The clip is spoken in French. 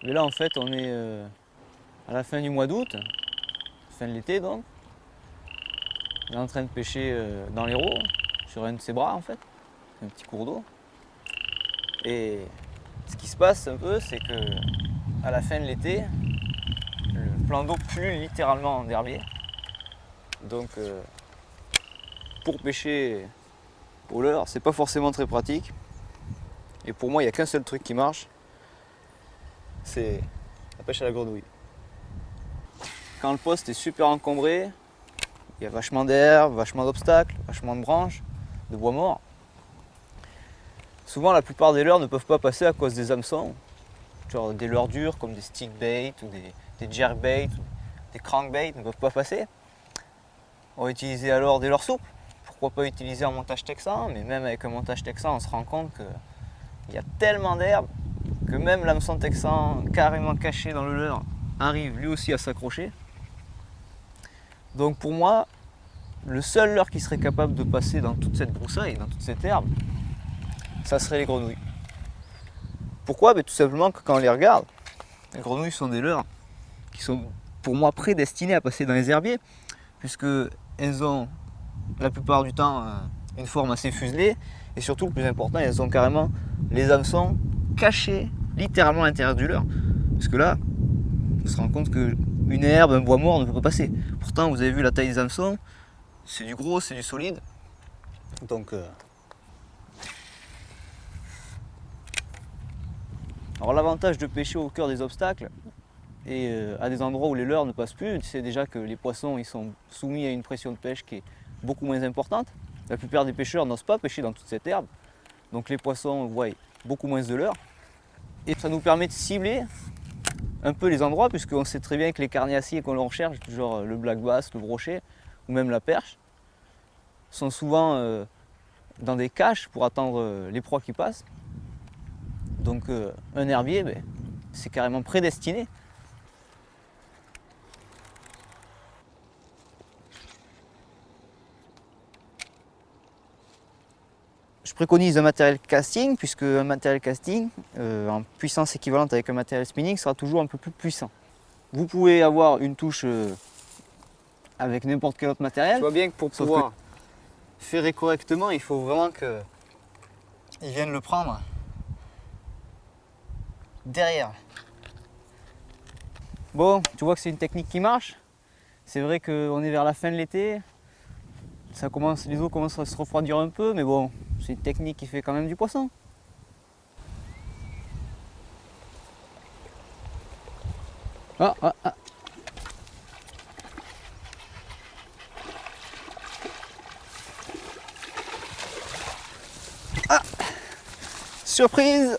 Mais là en fait on est à la fin du mois d'août, fin de l'été donc. On est en train de pêcher dans l'Hérault, sur un de ses bras en fait, un petit cours d'eau. Et ce qui se passe un peu, c'est que à la fin de l'été, le plan d'eau pue littéralement en herbier. Donc pour pêcher au leurre, c'est pas forcément très pratique. Et pour moi, il n'y a qu'un seul truc qui marche, c'est la pêche à la grenouille. Quand le poste est super encombré, il y a vachement d'herbe, vachement d'obstacles, vachement de branches, de bois mort. Souvent, la plupart des leurres ne peuvent pas passer à cause des hameçons. Genre des leurres durs comme des stick bait ou des jerkbait, des crankbait ne peuvent pas passer. On va utiliser alors des leurres souples. Pourquoi pas utiliser un montage texan, mais même avec un montage texan, on se rend compte qu'il y a tellement d'herbe que même l'hameçon texan carrément caché dans le leurre arrive lui aussi à s'accrocher. Donc pour moi, le seul leurre qui serait capable de passer dans toute cette broussaille, dans toute cette herbe, ça serait les grenouilles. Pourquoi? Tout simplement que quand on les regarde, les grenouilles sont des leurres qui sont pour moi prédestinés à passer dans les herbiers, puisque elles ont la plupart du temps une forme assez fuselée, et surtout le plus important, elles ont carrément les hameçons cachés littéralement à l'intérieur du leurre. Parce que là, on se rend compte qu'une herbe, un bois mort ne peut pas passer. Pourtant, vous avez vu la taille des hameçons, c'est du gros, c'est du solide. Donc, alors l'avantage de pêcher au cœur des obstacles et à des endroits où les leurres ne passent plus, c'est déjà que les poissons ils sont soumis à une pression de pêche qui est beaucoup moins importante. La plupart des pêcheurs n'osent pas pêcher dans toute cette herbe, donc les poissons voient beaucoup moins de leurres. Et ça nous permet de cibler un peu les endroits, puisqu'on sait très bien que les carnassiers qu'on recherche, genre le black bass, le brochet ou même la perche, sont souvent dans des caches pour attendre les proies qui passent. Donc un herbier, c'est carrément prédestiné. Je préconise un matériel casting, puisque un matériel casting en puissance équivalente avec un matériel spinning sera toujours un peu plus puissant. Vous pouvez avoir une touche avec n'importe quel autre matériel. Je vois bien que pour pouvoir ferrer correctement, il faut vraiment qu'ils viennent le prendre derrière. Bon, tu vois que c'est une technique qui marche. C'est vrai qu'on est vers la fin de l'été. Les eaux commencent à se refroidir un peu, mais bon, c'est une technique qui fait quand même du poisson. Ah. Ah, surprise!